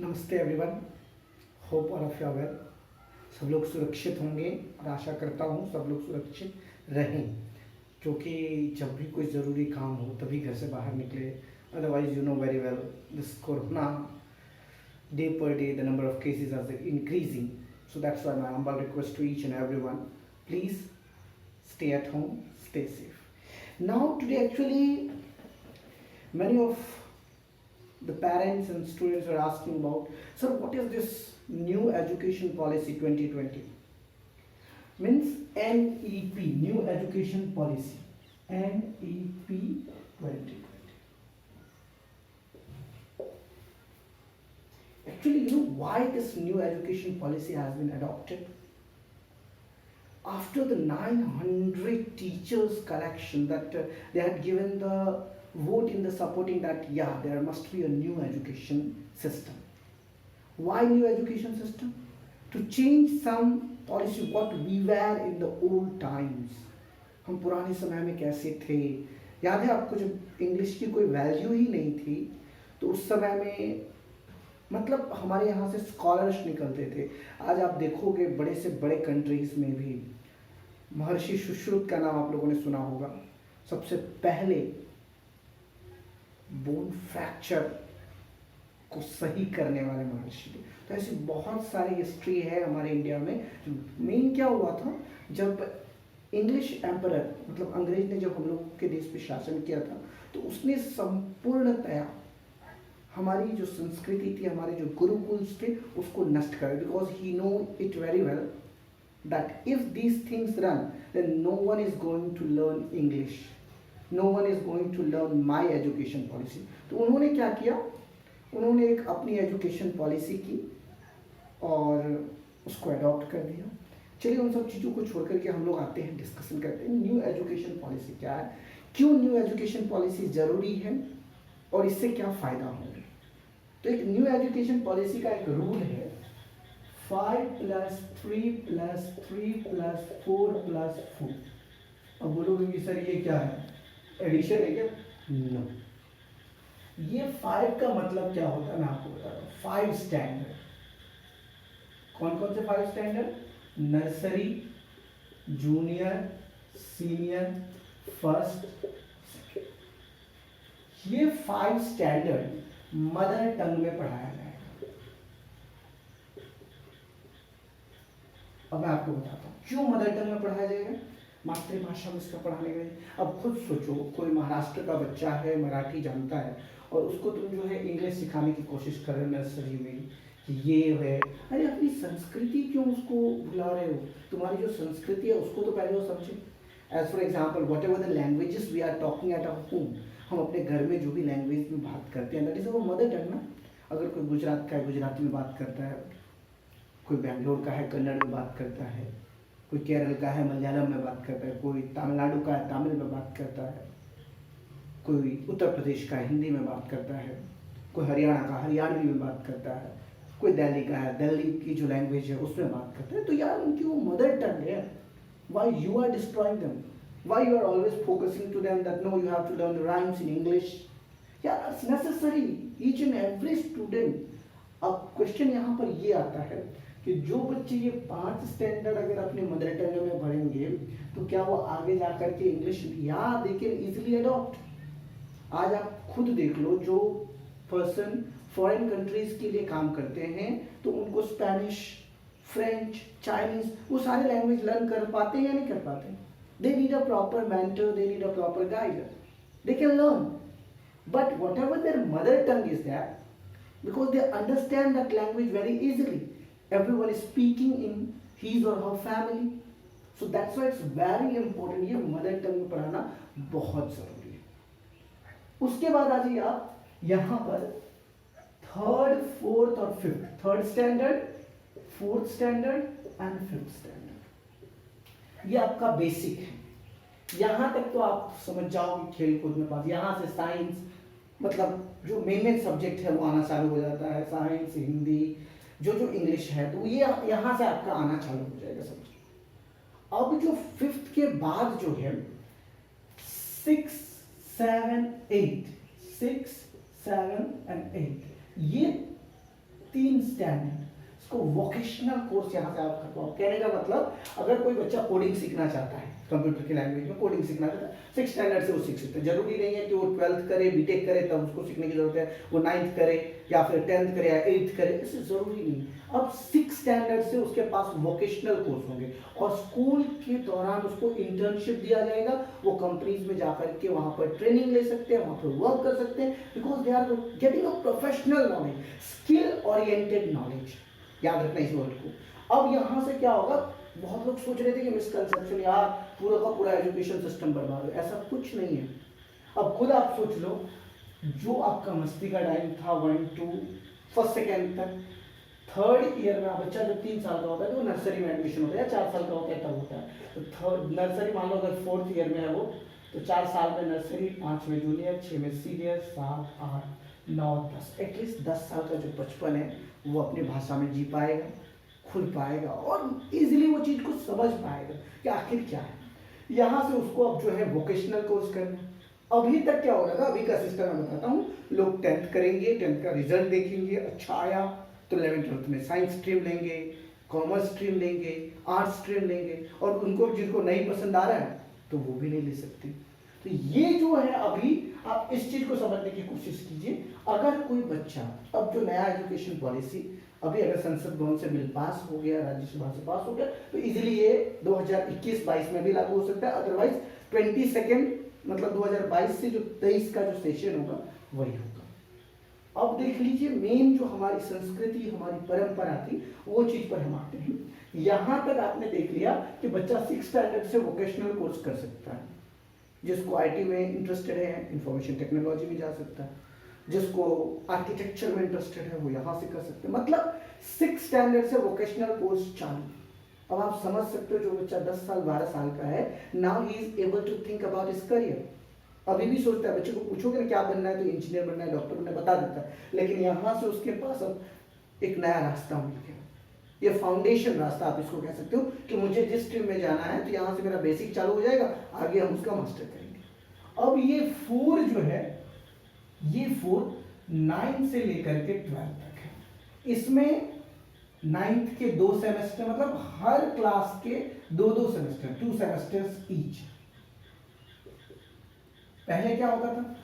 नमस्ते everyone, hope all of you are well. सब लोग सुरक्षित होंगे और आशा करता हूँ सब लोग सुरक्षित रहें, क्योंकि जब भी कोई ज़रूरी काम हो तभी घर से बाहर निकले। Otherwise you know very well this corona day per day the number of cases are increasing. So that's why my humble request to each and everyone, please stay at home, stay safe. Now today actually many of the parents and students are asking about, sir, what is this new education policy 2020? Means NEP, new education policy, NEP 2020. Actually, you know why this new education policy has been adopted? After the 900 teachers collection that they had given the vote in the supporting that, yeah, there must be a new education system. Why new education system? To change some policy what we were in the old times. हम पुराने समय में कैसे थे? याद है आपको जब इंग्लिश की कोई वैल्यू ही नहीं थी, तो उस समय में मतलब हमारे यहाँ से स्कॉलर्स निकलते थे। आज आप देखोगे बड़े से बड़े कंट्रीज में भी महर्षि सुश्रुत का नाम आप लोगों ने सुना होगा। सबसे पहले बोन फ्रैक्चर को सही करने वाले महर्षि थे। तो ऐसी बहुत सारी हिस्ट्री है हमारे इंडिया में। मेन क्या हुआ था, जब इंग्लिश एम्परर मतलब अंग्रेज ने जब हम लोग के देश पे शासन किया था, तो उसने संपूर्णतया हमारी जो संस्कृति थी, हमारे जो गुरुकुल्स थे, उसको नष्ट कर, because he know it very well that if these things run, then no one is going to learn English, no one is going to learn my education policy. तो उन्होंने क्या किया, उन्होंने एक अपनी एजुकेशन पॉलिसी की और उसको अडॉप्ट कर दिया। चलिए उन सब चीज़ों को छोड़ करके हम लोग आते हैं, डिस्कशन करते हैं न्यू एजुकेशन पॉलिसी क्या है, क्यों न्यू एजुकेशन पॉलिसी ज़रूरी है और इससे क्या फ़ायदा होंगे। तो एक न्यू एजुकेशन पॉलिसी का एक रूल है 5 + 3 + 3 + 4 + 4। अब बोलोगे कि सर ये क्या है, एडिशन है क्या? नो, ये 5 का मतलब क्या होता है मैं आपको बता रहा हूँ। 5 स्टैंडर्ड, कौन कौन से 5 standard? Nursery, junior, senior, first. ये 5 स्टैंडर्ड मदर टंग में पढ़ाया जाएगा। अब मैं आपको बताता हूँ क्यों मदर टंग में पढ़ाया जाएगा, मातृभाषा में इसका पढ़ाने के लिए। अब खुद सोचो, कोई महाराष्ट्र का बच्चा है, मराठी जानता है, और उसको तुम जो है इंग्लिश सिखाने की कोशिश कर रहे हो नर्सरी में कि ये है, अरे अपनी संस्कृति क्यों उसको भुला रहे हो? तुम्हारी जो संस्कृति है उसको तो पहले वो समझे। As for example, whatever the languages we are talking at our home, हम अपने घर में जो भी लैंग्वेज में बात करते हैं, that is our mother tongue ना। अगर कोई गुजरात का है, गुजराती में बात करता है, कोई बेंगलोर का है, कन्नड़ में बात करता है, कोई केरल का है, मलयालम में बात करता है, कोई तमिलनाडु का है, तमिल में बात करता है, कोई उत्तर प्रदेश का है, हिंदी में बात करता है, कोई हरियाणा का हरियाणवी में बात करता है, कोई दिल्ली का है, दिल्ली की जो लैंग्वेज है उसमें बात करता है। तो यार उनकी वो मदर टंग है। Why you are destroying them, why you are always focusing to them that no you have to learn rhymes in English. यार it's necessary, each and every student. अब क्वेश्चन यहाँ पर ये आता है कि जो बच्चे ये 5 स्टैंडर्ड अगर अपने मदर टंग में पढ़ेंगे तो क्या वो आगे जाकर के इंग्लिश या दे कैन इजीली अडॉप्ट। आज आप खुद देख लो, जो पर्सन फॉरेन कंट्रीज के लिए काम करते हैं तो उनको स्पेनिश, फ्रेंच, चाइनीज वो सारे लैंग्वेज लर्न कर पाते हैं या नहीं कर पाते? They need a proper mentor, they need a proper guide, they can learn, but what ever there mother tongue is that, because they understand that language very easily. Everyone is speaking in his or her family, so that's why it's very important. ये mother tongue में पढ़ाना बहुत जरूरी है। उसके बाद आ जाइए आप यहाँ पर 3rd, 4th और 5th, 3rd standard, 4th standard and 5th standard. ये आपका बेसिक है। यहाँ तक तो आप समझ जाओगे खेल कूद में बात। यहाँ से साइंस मतलब जो मेन सब्जेक्ट है वो आना चालू हो जाता है, साइंस, हिंदी, जो इंग्लिश है, तो ये यहाँ से आपका आना चालू हो जाएगा सब्जेक्ट। अब जो 5th के बाद जो है 6, 7, 8, 6, 7 and 8, ये 3 स्टैंडर्ड इसको वोकेशनल कोर्स यहाँ से आप कर पाओ। कहने का मतलब अगर कोई बच्चा कोडिंग सीखना चाहता है, कंप्यूटर की लैंग्वेज में कोडिंग सीखना चाहता है, 6 स्टैंडर्ड से वो सीख सकते हैं। जरूरी नहीं है कि वो 12th करे, बीटेक करे तब उसको सीखने की जरूरत है, वो 9th करे या फिर 10th करे या 8th करे, इससे जरूरी नहीं। अब 6 स्टैंडर्ड से उसके पास वोकेशनल कोर्स होंगे और स्कूल के दौरान उसको इंटर्नशिप दिया जाएगा। वो कंपनीज में जाकर के वहां पर ट्रेनिंग ले सकते हैं, वहां पर वर्क कर सकते हैं, because they are getting a professional knowledge, skill oriented knowledge. याद रखना इस वर्ड को। अब यहाँ से क्या होगा, बहुत लोग सोच रहे थे कि मिसकंसेप्शन यार पूरा का पूरा एजुकेशन सिस्टम बर्बाद है, ऐसा कुछ नहीं है। अब खुद आप सोच लो, जो आपका मस्ती का टाइम था 1 to 1st सेकेंड तक, 3rd ईयर में बच्चा जब 3 साल का होता है तो नर्सरी में एडमिशन होता है, या 4 साल का होता है तब होता है। तो थर्ड नर्सरी मान लो अगर 4th ईयर में है वो, तो 4 साल में नर्सरी, 5 में जूनियर, 6 में सीनियर, 7, 8, 9, 10, एटलीस्ट 10 साल का जो बचपन है वो अपनी भाषा में जी पाएगा, खुल पाएगा और इजीली वो चीज़ को समझ पाएगा कि आखिर क्या है। यहाँ से उसको अब जो है वोकेशनल कोर्स करना। अभी तक क्या हो रहा था, अभी का सिस्टम मैं बताता हूँ। लोग 10th करेंगे, 10th का रिजल्ट देखेंगे, अच्छा आया तो 11th 12th में साइंस स्ट्रीम लेंगे, कॉमर्स स्ट्रीम लेंगे, आर्ट्स स्ट्रीम लेंगे, और उनको जिनको नहीं पसंद आ रहा है तो वो भी नहीं ले सकते। तो ये जो है, अभी आप इस चीज को समझने की कोशिश कीजिए। अगर कोई बच्चा, अब जो नया एजुकेशन पॉलिसी अभी अगर संसद भवन से बिल पास हो गया, राज्यसभा से पास हो गया, तो इजीली ये 2021-22 में भी लागू हो सकता है। अदरवाइज 22nd मतलब 2022 से जो 23 का जो सेशन होगा वही होगा। अब देख लीजिए, मेन जो हमारी संस्कृति, हमारी परंपरा थी, वो चीज पर हम आते हैं। यहां तक आपने देख लिया कि बच्चा 6 स्टैंडर्ड से वोकेशनल कोर्स कर सकता है। जिसको आईटी में इंटरेस्टेड है, इंफॉर्मेशन टेक्नोलॉजी में जा सकता है, जिसको आर्किटेक्चर में इंटरेस्टेड है वो यहाँ से कर सकते हैं। मतलब 6 स्टैंडर्ड से वोकेशनल कोर्स चालू। अब आप समझ सकते हो, जो बच्चा 10 साल 12 साल का है, now he is able to think about his career. अभी भी सोचता है, बच्चे को पूछोगे ना क्या बनना है तो इंजीनियर बनना है, डॉक्टर बनना है, बता देता है, लेकिन यहाँ से उसके पास अब एक नया रास्ता मिल गया। ये फाउंडेशन रास्ता आप इसको कह सकते हो कि मुझे जिस स्ट्रीम में जाना है तो यहाँ से मेरा बेसिक चालू हो जाएगा, आगे हम उसका मास्टर करेंगे। अब ये 4 जो है, ये 4 9 से लेकर के 12 तक है। इसमें 9th के 2 सेमेस्टर, मतलब हर क्लास के 2-2 सेमेस्टर, 2 सेमेस्टर्स ईच। पहले क्या होता था,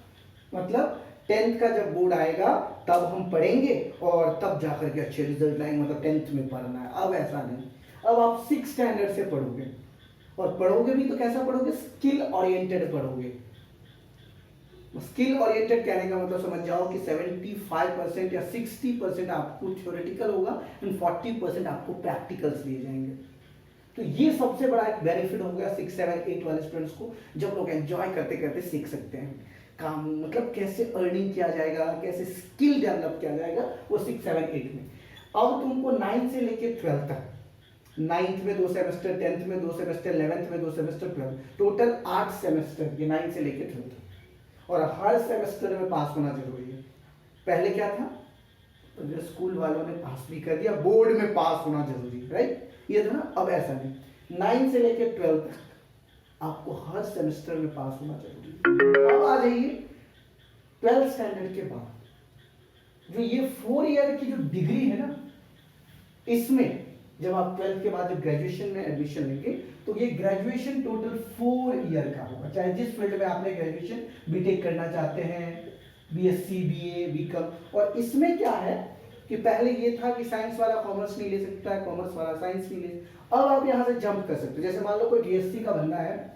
मतलब 10th का जब बोर्ड आएगा तब हम पढ़ेंगे और तब जाकर के अच्छे रिजल्ट लाएंगे, मतलब 10th में पढ़ना है। अब ऐसा नहीं, अब आप 6 स्टैंडर्ड से पढ़ोगे, और पढ़ोगे भी तो कैसा पढ़ोगे, स्किल ओरिएंटेड पढ़ोगे। स्किल ओरिएंटेड कहने का मतलब समझ जाओ कि 75% या 60% आपको थ्योरेटिकल होगा एंड 40% आपको प्रैक्टिकल्स दिए जाएंगे। तो ये सबसे बड़ा एक बेनिफिट हो गया 6, 7, 8 वाले स्टूडेंट्स को, जब लोग एंजॉय करते करते सीख सकते हैं काम, मतलब कैसे अर्निंग किया जाएगा, कैसे स्किल डेवलप किया जाएगा, वो 6, 7, 8 में। अब तुमको 9 से लेके 12 तक, 9th में 2 सेमेस्टर, 10th में 2 सेमेस्टर, 11th में 2 सेमेस्टर, 12, टोटल 8 सेमेस्टर, ये 9 से लेके 12, और हर सेमेस्टर में पास होना जरूरी है। पहले क्या था, अगर स्कूल वालों ने पास भी कर दिया, बोर्ड में पास होना जरूरी, राइट, ये था ना। अब ऐसा नहीं, 9 से लेके 12 तक आपको हर सेमेस्टर में पास होना जरूरी। अब आ जाइए 12th स्टैंडर्ड के बाद, जो ये 4 ईयर की जो डिग्री है ना, इसमें जब आप 12th के बाद जब ग्रेजुएशन में एडमिशन लेंगे तो ये ग्रेजुएशन टोटल 4 ईयर का होगा। चाहे जिस फील्ड में आपने ग्रेजुएशन, बीटेक करना चाहते हैं, बीएससी, बीए, बीकॉम, और इसमें क्या है कि पहले ये था कि साइंस वाला कॉमर्स नहीं ले सकता है, कॉमर्स वाला साइंस नहीं ले। अब आप यहाँ से जंप कर सकते हो। जैसे मान लो कोई बीएससी का बंदा है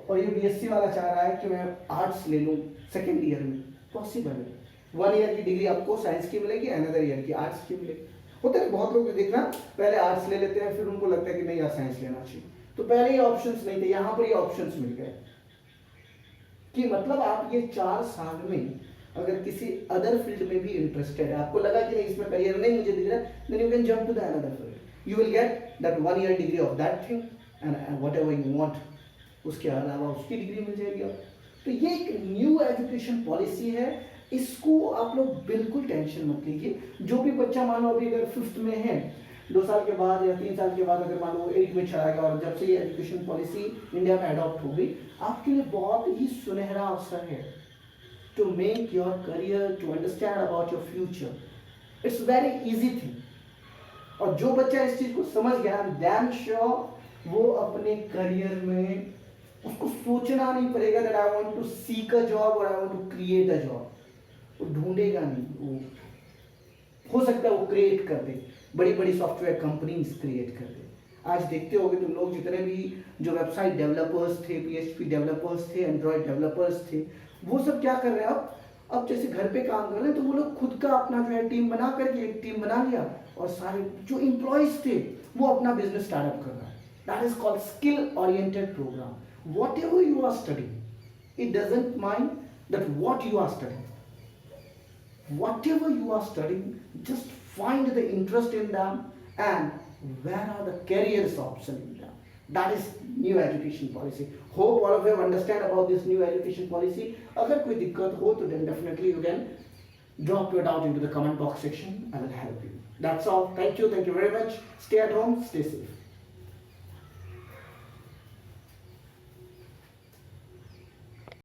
और ये बीएससी वाला चाह रहा है कि मैं आर्ट्स ले लूँ सेकेंड ईयर में, पॉसिबल है। 1 ईयर की डिग्री आपको साइंस की मिलेगी, अनदर ईयर की आर्ट्स की मिलेगी। होता है बहुत लोग देखना, पहले आर्ट्स ले लेते हैं, फिर उनको लगता है कि नहीं यार साइंस लेना चाहिए। तो पहले ये ऑप्शंस नहीं थे, यहाँ पर ये ऑप्शंस मिल गए कि मतलब आप ये 4 साल में अगर किसी अदर फील्ड में भी इंटरेस्टेड है, आपको लगा कि नहीं इसमें करियर नहीं मुझे दिख रहा है, then you can jump to the another field. You will get that 1 year degree of that thing and whatever you want, उसके अलावा उसकी डिग्री मिल जाएगी आपको। तो ये एक न्यू एजुकेशन पॉलिसी है, इसको आप लोग बिल्कुल टेंशन मत लीजिए। जो भी बच्चा मान लो अभी अगर 5th में है, 2 साल के बाद या 3 साल के बाद अगर मान लो 8 में चढ़ाएगा, और जब से ये एजुकेशन पॉलिसी इंडिया में अडॉप्ट हो गई, आपके लिए बहुत ही सुनहरा अवसर है to make your career, to understand about your future. It's very easy thing. और जो बच्चा इस चीज को समझ गया, दैन श्योर वो अपने करियर में उसको सोचना नहीं पड़ेगा that I want to seek a job और I want to create a job. वो ढूंढेगा नहीं, वो हो सकता है वो क्रिएट कर दे, बड़ी बड़ी सॉफ्टवेयर कंपनीज क्रिएट कर दे। आज देखते होगे तुम लोग, जितने भी जो वेबसाइट डेवलपर्स थे, पीएचपी डेवलपर्स थे, एंड्रॉयड डेवलपर्स थे, वो सब क्या कर रहे हैं अब जैसे घर पे काम कर रहे हैं तो वो लोग खुद का अपना जो है टीम बना करके एक टीम बना लिया और सारे जो एम्प्लॉयज थे वो अपना बिजनेस स्टार्टअप कर रहा है। That is called skill oriented programme. Whatever you are studying, it doesn't mind that what you are studying. Whatever you are studying, just find the interest in them and where are the careers option in them. That is new education policy. Hope all of you understand about this new education policy. अगर कोई दिक्कत हो तो then definitely you can drop your doubt into the comment box section. I will help you. That's all. Thank you very much. Stay at home, stay safe.